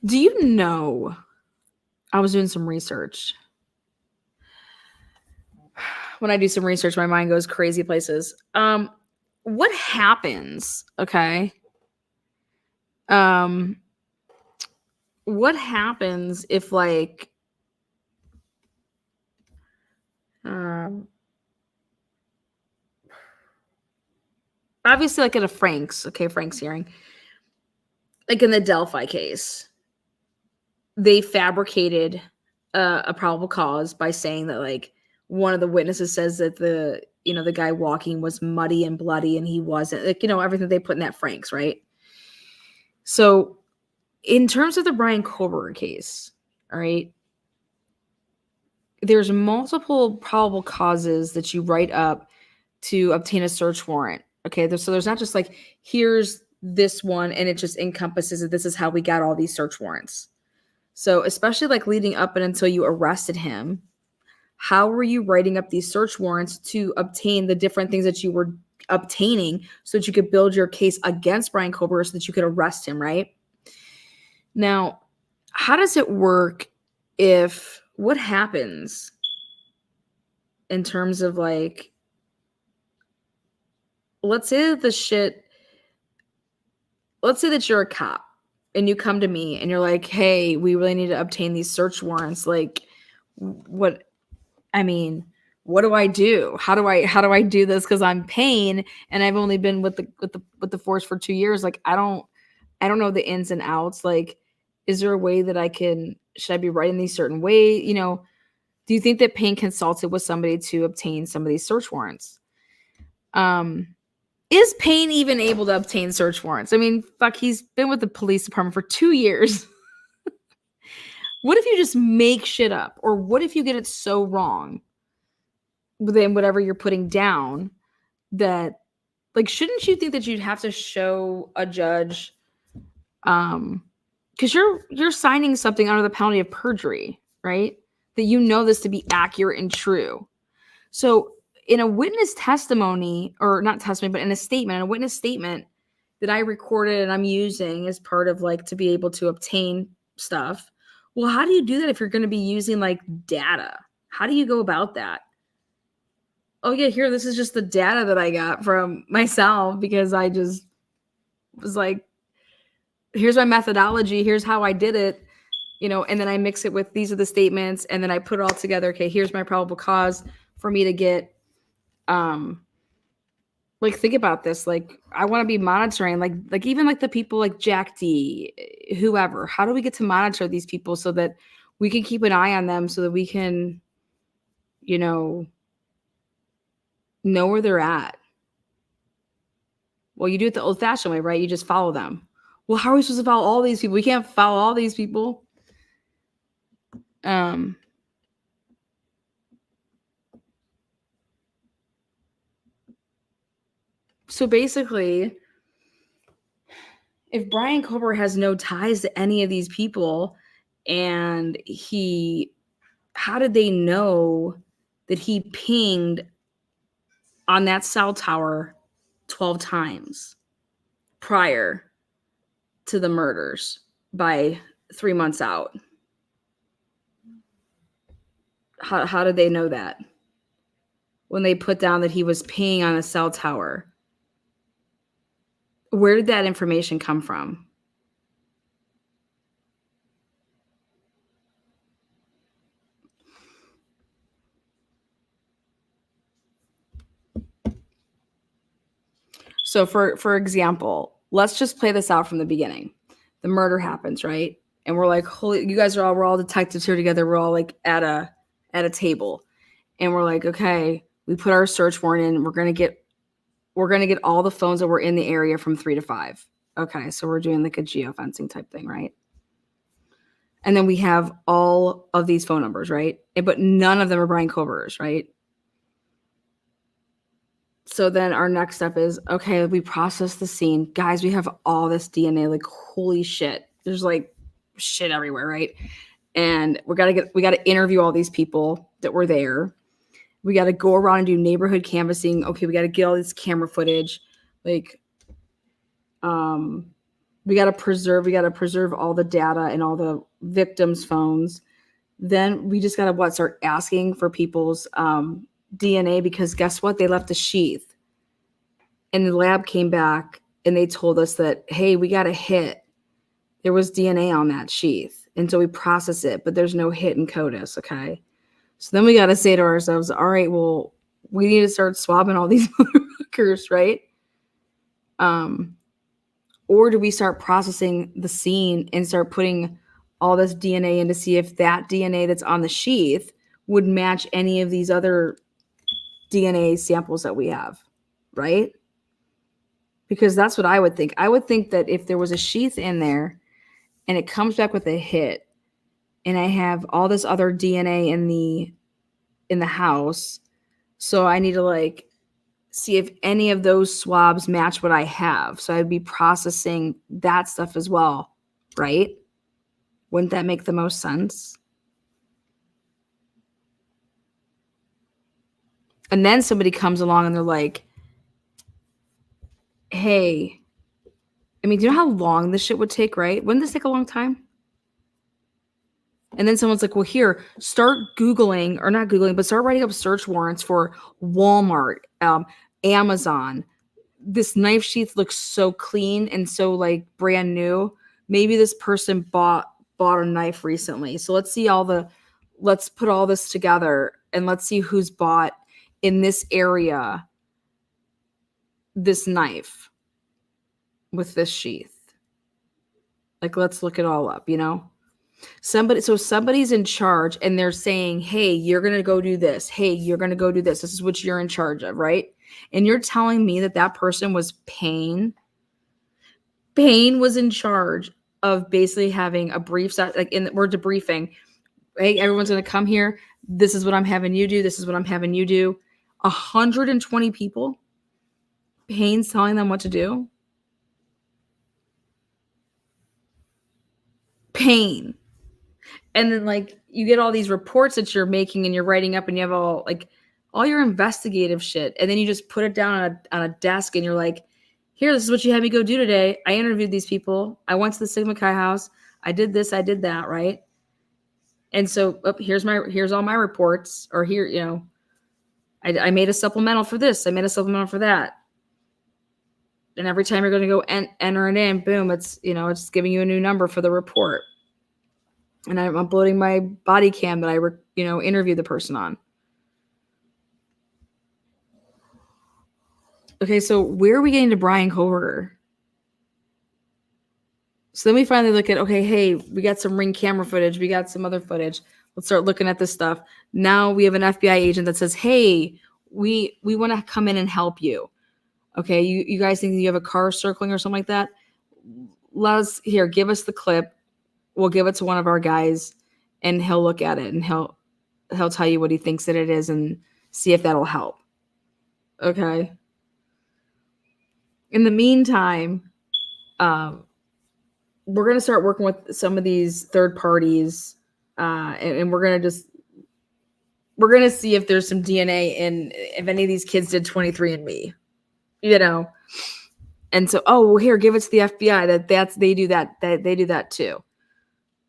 Do you know, I was doing some research. When I do some research, my mind goes crazy places. What happens, okay? What happens if, like, obviously, like at a Frank's hearing, like in the Delphi case, they fabricated a probable cause by saying that, like, one of the witnesses says that the guy walking was muddy and bloody, and he wasn't. Like, everything they put in that Frank's, right? So, in terms of the Brian Kober case, all right, there's multiple probable causes that you write up to obtain a search warrant. Okay, so there's not just like, here's this one and it just encompasses it. This is how we got all these search warrants. So especially like leading up and until you arrested him, how were you writing up these search warrants to obtain the different things that you were obtaining so that you could build your case against Brian Kober so that you could arrest him, right? Now, how does it work what happens in terms of like, let's say that you're a cop and you come to me and you're like, hey, we really need to obtain these search warrants. Like, what do I do? How do I do this? Because I'm paying and I've only been with the force for 2 years. Like, I don't know the ins and outs. Like, is there a way that should I be writing these certain way? Do you think that Payne consulted with somebody to obtain some of these search warrants? Is Payne even able to obtain search warrants? I mean, fuck, he's been with the police department for 2 years. What if you just make shit up? Or what if you get it so wrong within whatever you're putting down that, like, shouldn't you think that you'd have to show a judge, because you're signing something under the penalty of perjury, right? That you know this to be accurate and true. So in a witness testimony, or not testimony, but in a witness statement that I recorded and I'm using as part of like to be able to obtain stuff. Well, how do you do that if you're going to be using like data? How do you go about that? Oh yeah, here, this is just the data that I got from myself because I just was like, here's my methodology, here's how I did it, and then I mix it with these are the statements, and then I put it all together. Okay, here's my probable cause for me to get, like, think about this. Like, I want to be monitoring, like even like the people like Jack D, whoever. How do we get to monitor these people so that we can keep an eye on them so that we can, know where they're at? Well, you do it the old-fashioned way, right? You just follow them. Well, how are we supposed to follow all these people? We can't follow all these people. So basically, if Brian Kober has no ties to any of these people, and how did they know that he pinged on that cell tower 12 times prior to the murders by 3 months out? How did they know that? When they put down that he was pinging on a cell tower, where did that information come from? So for example, let's just play this out from the beginning. The murder happens, right? And we're like, holy, we're all detectives here together. We're all like at a table. And we're like, okay, we put our search warrant in. We're going to get all the phones that were in the area from 3 to 5. Okay. So we're doing like a geofencing type thing, right? And then we have all of these phone numbers, right? But none of them are Brian Kober's, right? So then our next step is, okay, we process the scene. Guys, we have all this DNA, like, holy shit. There's like shit everywhere, right? And we got to interview all these people that were there. We got to go around and do neighborhood canvassing. Okay, we got to get all this camera footage. Like, we got to preserve all the data and all the victims' phones. Then we just got to start asking for people's DNA, because guess what? They left a sheath. And the lab came back and they told us that, hey, we got a hit. There was DNA on that sheath. And so we process it, but there's no hit in CODIS, okay? So then we got to say to ourselves, all right, well, we need to start swabbing all these motherfuckers, right? Or do we start processing the scene and start putting all this DNA in to see if that DNA that's on the sheath would match any of these other DNA samples that we have, right? Because that's what I would think. I would think that if there was a sheath in there and it comes back with a hit, and I have all this other DNA in the house, so I need to like see if any of those swabs match what I have. So I'd be processing that stuff as well, right? Wouldn't that make the most sense? And then somebody comes along and they're like, hey, I mean, do you know how long this shit would take, right? Wouldn't this take a long time? And then someone's like, well, here, start Googling, or not Googling, but start writing up search warrants for Walmart, Amazon. This knife sheath looks so clean and so like brand new. Maybe this person bought a knife recently. So let's put all this together and let's see who's bought in this area this knife with this sheath. Like, let's look it all up, you know? Somebody's in charge and they're saying, hey, you're going to go do this. Hey, you're going to go do this. This is what you're in charge of, right? And you're telling me that person was Payne. Payne was in charge of basically having a brief, we're debriefing. Hey, everyone's going to come here. This is what I'm having you do. This is what I'm having you do. 120 people. Payne's telling them what to do. Payne. And then like you get all these reports that you're making and you're writing up and you have all your investigative shit. And then you just put it down on a desk and you're like, here, this is what you had me go do today. I interviewed these people. I went to the Sigma Chi house. I did this. I did that. Right. And so here's all my reports, or here, you know, I made a supplemental for this. I made a supplemental for that. And every time you're going to go enter it in, boom, it's, you know, it's giving you a new number for the report. And I'm uploading my body cam that I, interviewed the person on. Okay, so where are we getting to Brian Koberger? So then we finally look at, okay, hey, we got some Ring camera footage. We got some other footage. Let's start looking at this stuff. Now we have an FBI agent that says, hey, we want to come in and help you. Okay, you guys think you have a car circling or something like that? Give us the clip. We'll give it to one of our guys and he'll look at it and he'll tell you what he thinks that it is and see if that'll help. Okay. In the meantime, we're going to start working with some of these third parties and we're going to see if there's some DNA in, if any of these kids did 23andMe, you know? And so, here, give it to the FBI they do that too.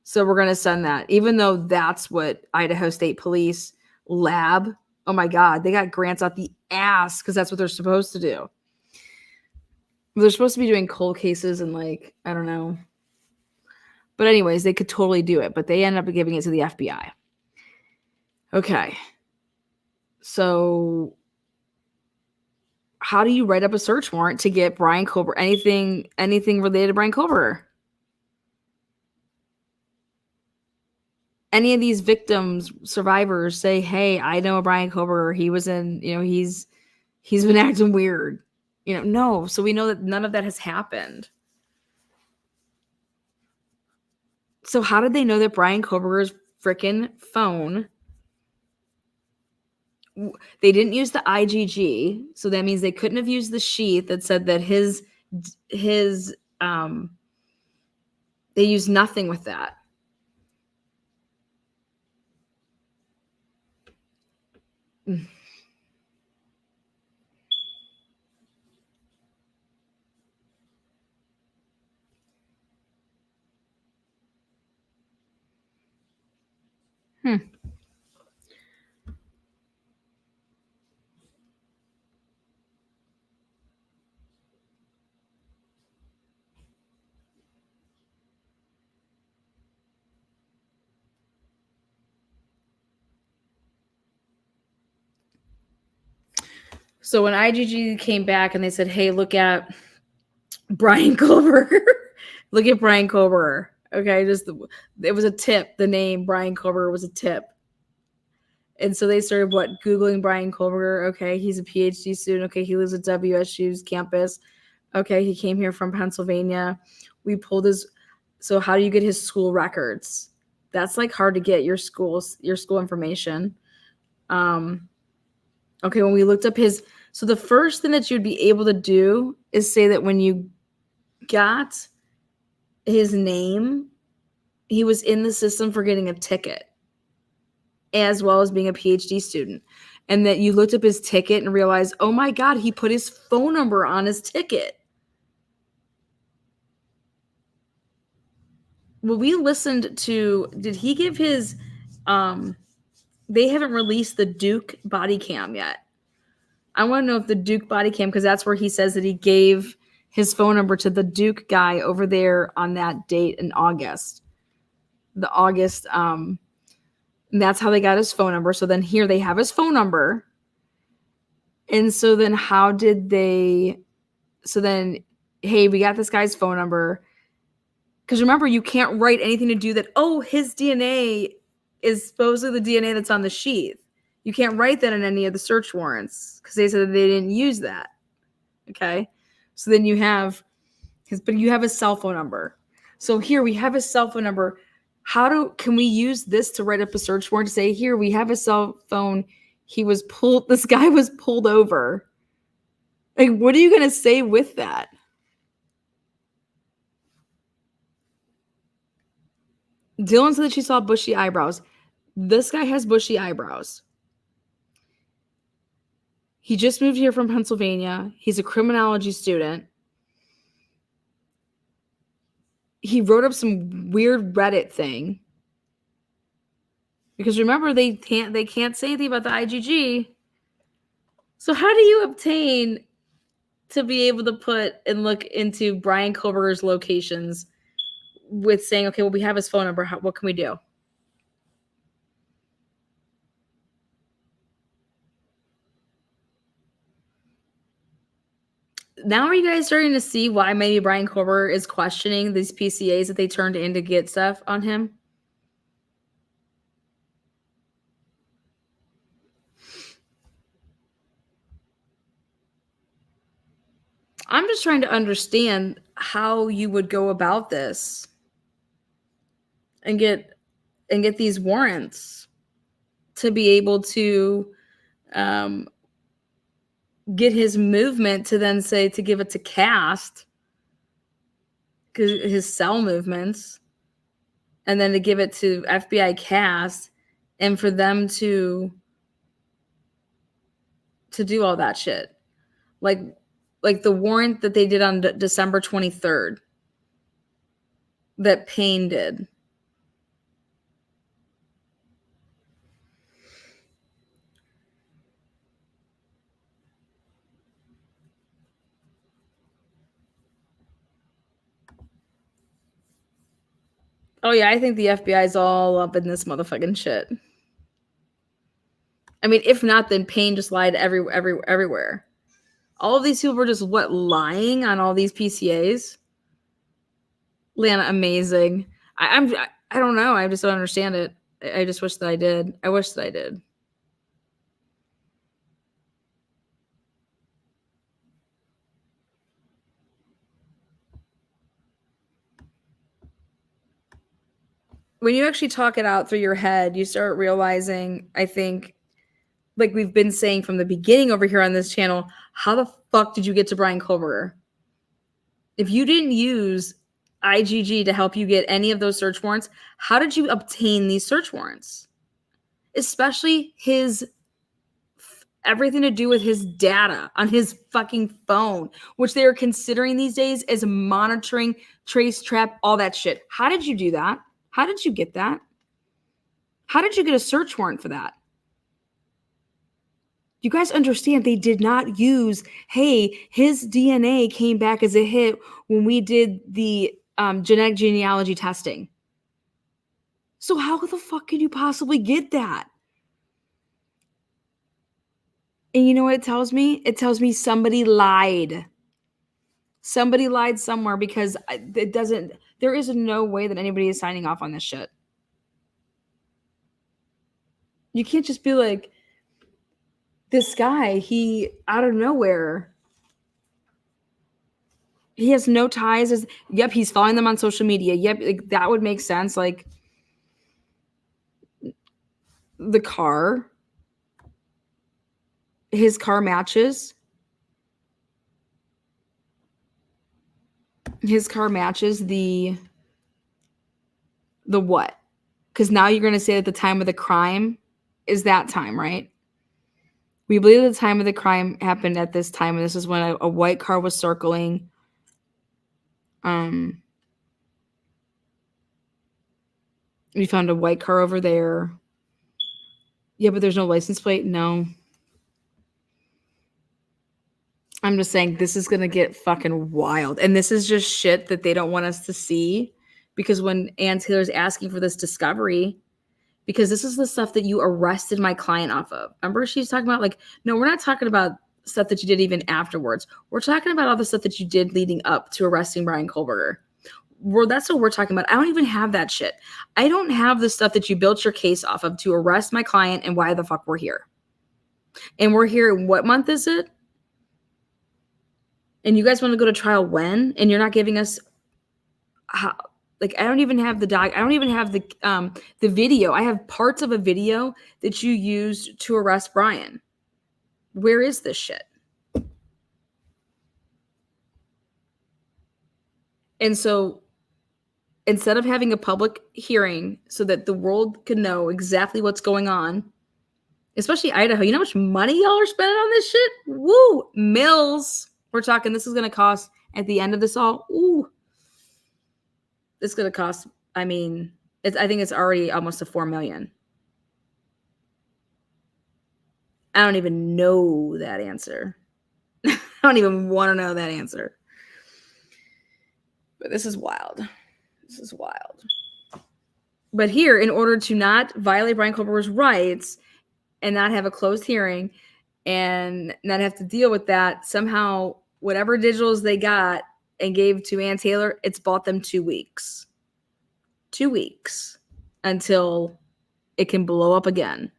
So we're going to send that, even though that's what Idaho State Police Lab, oh my God, they got grants out the ass because that's what they're supposed to do. They're supposed to be doing cold cases and like, I don't know. But anyways, they could totally do it, but they ended up giving it to the FBI. Okay. So how do you write up a search warrant to get Brian Koberger, anything related to Brian Koberger? Any of these victims, survivors say, hey, I know Brian Koberger. He was in, he's been acting weird. No. So we know that none of that has happened. So how did they know that Brian Koberger's freaking phone? They didn't use the IgG. So that means they couldn't have used the sheet that said that they used nothing with that. So when IgG came back and they said, hey, look at Brian Koberger. Look at Brian Koberger. Okay, it was a tip. The name Brian Koberger was a tip. And so they started Googling Brian Koberger. Okay, he's a PhD student. Okay, he lives at WSU's campus. Okay, he came here from Pennsylvania. We pulled so how do you get his school records? That's like hard to get your school information. Okay, when we looked up So the first thing that you'd be able to do is say that when you got his name, he was in the system for getting a ticket, as well as being a PhD student. And that you looked up his ticket and realized, oh my God, he put his phone number on his ticket. Well, we listened to, did he give his, they haven't released the Duke body cam yet. I want to know if the Duke body cam, because that's where he says that he gave his phone number to the Duke guy over there on that date in August. And that's how they got his phone number. So then here they have his phone number. And so then hey, we got this guy's phone number. Because remember, you can't write anything to do that, oh, his DNA is supposedly the DNA that's on the sheath. You can't write that in any of the search warrants because they said that they didn't use that. Okay? So then you have his cell phone number. So here we have his cell phone number. Can we use this to write up a search warrant to say, here, we have a cell phone. This guy was pulled over. Like, what are you going to say with that? Dylan said that she saw bushy eyebrows. This guy has bushy eyebrows. He just moved here from Pennsylvania. He's a criminology student. He wrote up some weird Reddit thing. Because remember, they can't say anything about the IGG. So how do you obtain to be able to put and look into Brian Koberger's locations with saying, okay, well, we have his phone number. What can we do? Now are you guys starting to see why maybe Brian Koberger is questioning these PCAs that they turned in to get stuff on him? I'm just trying to understand how you would go about this and get these warrants to be able to get his movement to then say to give it to Cast, his cell movements, and then to give it to FBI Cast, and for them to do all that shit, like the warrant that they did on December 23rd that Payne did. Oh yeah, I think the FBI is all up in this motherfucking shit. I mean, if not, then Payne just lied everywhere. All of these people were just lying on all these PCAs. Lana, amazing. I don't know. I just don't understand it. I just wish that I did. I wish that I did. When you actually talk it out through your head, you start realizing, I think, like we've been saying from the beginning over here on this channel, how the fuck did you get to Brian Koberger? If you didn't use IGG to help you get any of those search warrants, how did you obtain these search warrants? Especially everything to do with his data on his fucking phone, which they are considering these days as monitoring, trace, trap, all that shit. How did you do that? How did you get that? How did you get a search warrant for that? You guys understand they did not use, hey, his DNA came back as a hit when we did the genetic genealogy testing. So how the fuck could you possibly get that? And you know what it tells me? It tells me somebody lied. Somebody lied somewhere because there is no way that anybody is signing off on this shit. You can't just be like, this guy, he out of nowhere, he has no ties. Yep, he's following them on social media. Yep, like, that would make sense. Like the car, his car matches. His car matches the what? Because now you're going to say that the time of the crime is that time, right? We believe the time of the crime happened at this time, and this is when a white car was circling. We found a white car over there. Yeah, but there's no license plate. No. I'm just saying this is going to get fucking wild. And this is just shit that they don't want us to see. Because when Ann Taylor's asking for this discovery, because this is the stuff that you arrested my client off of. Remember she's talking about like, no, we're not talking about stuff that you did even afterwards. We're talking about all the stuff that you did leading up to arresting Brian Kohlberger. That's what we're talking about. I don't even have that shit. I don't have the stuff that you built your case off of to arrest my client and why the fuck we're here. And we're here, what month is it? And you guys want to go to trial when? And you're not giving us how, like, I don't even have the doc. I don't even have the video. I have parts of a video that you used to arrest Brian. Where is this shit? And so instead of having a public hearing so that the world can know exactly what's going on, especially Idaho, you know how much money y'all are spending on this shit? Woo! Mills. We're talking this is going to cost at the end of this all. Ooh. It's going to cost, I mean, I think it's already almost a $4 million. I don't even know that answer. I don't even want to know that answer. But this is wild. This is wild. But here, in order to not violate Brian Kohlberger's rights and not have a closed hearing and not have to deal with that, somehow whatever digitals they got and gave to Ann Taylor, it's bought them 2 weeks. 2 weeks until it can blow up again.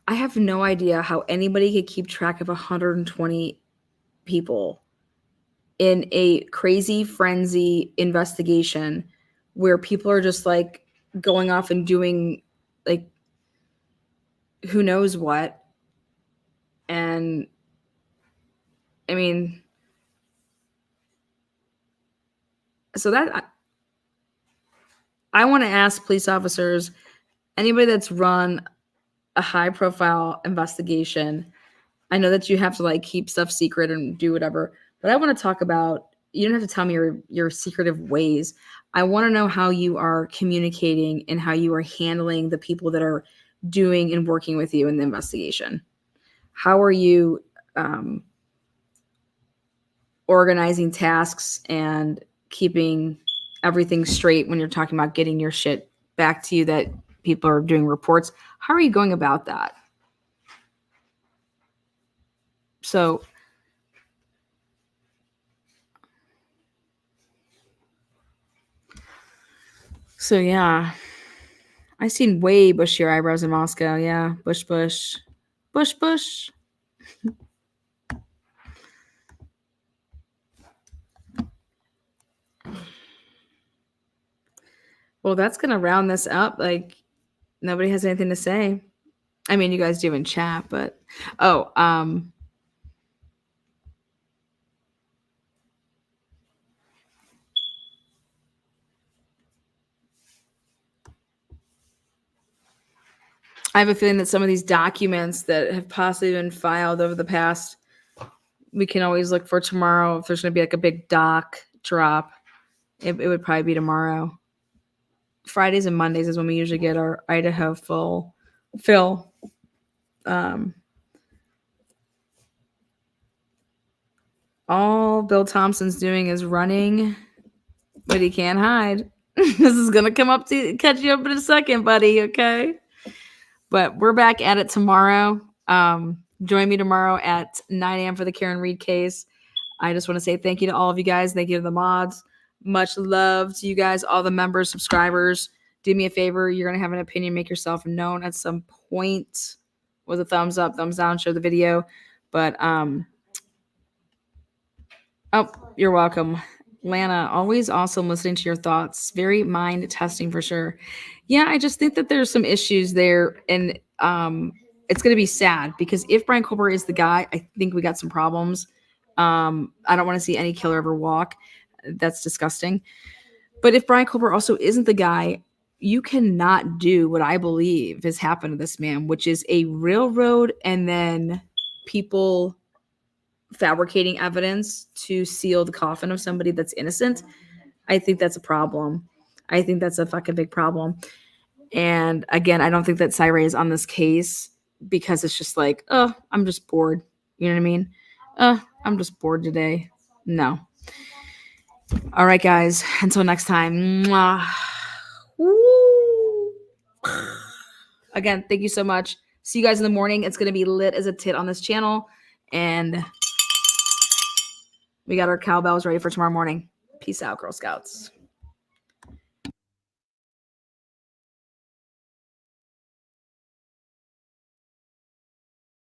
I have no idea how anybody could keep track of 120 people in a crazy frenzy investigation where people are just like going off and doing like who knows what. And I mean, so that I want to ask police officers, anybody that's run a high profile investigation, I know that you have to like keep stuff secret and do whatever, but I want to talk about, you don't have to tell me your secretive ways. I want to know how you are communicating and how you are handling the people that are doing and working with you in the investigation. How are you organizing tasks and keeping everything straight when you're talking about getting your shit back to you that people are doing reports? How are you going about that? So yeah, I seen way bushier eyebrows in Moscow. Yeah, bush. Well, that's gonna round this up. Like, nobody has anything to say. I mean, you guys do in chat, but I have a feeling that some of these documents that have possibly been filed over the past, we can always look for tomorrow. If there's going to be like a big doc drop, it would probably be tomorrow. Fridays and Mondays is when we usually get our Idaho fill. All Bill Thompson's doing is running, but he can't hide. This is going to come up to catch you up in a second, buddy. Okay. But we're back at it tomorrow. Join me tomorrow at 9 a.m. for the Karen Reed case. I just want to say thank you to all of you guys. Thank you to the mods. Much love to you guys, all the members, subscribers. Do me a favor. You're going to have an opinion. Make yourself known at some point with a thumbs up, thumbs down, share the video. But, oh, you're welcome. Lana, always awesome listening to your thoughts. Very mind testing for sure. Yeah, I just think that there's some issues there, and it's going to be sad because if Brian Culber is the guy, I think we got some problems. I don't want to see any killer ever walk. That's disgusting. But if Brian Culber also isn't the guy, you cannot do what I believe has happened to this man, which is a railroad and then people fabricating evidence to seal the coffin of somebody that's innocent. I think that's a problem. I think that's a fucking big problem. And again, I don't think that Cyree is on this case because it's just like, oh, I'm just bored. You know what I mean? I'm just bored today. No. All right, guys. Until next time. Mwah. Woo. Again, thank you so much. See you guys in the morning. It's going to be lit as a tit on this channel. And we got our cowbells ready for tomorrow morning. Peace out, Girl Scouts.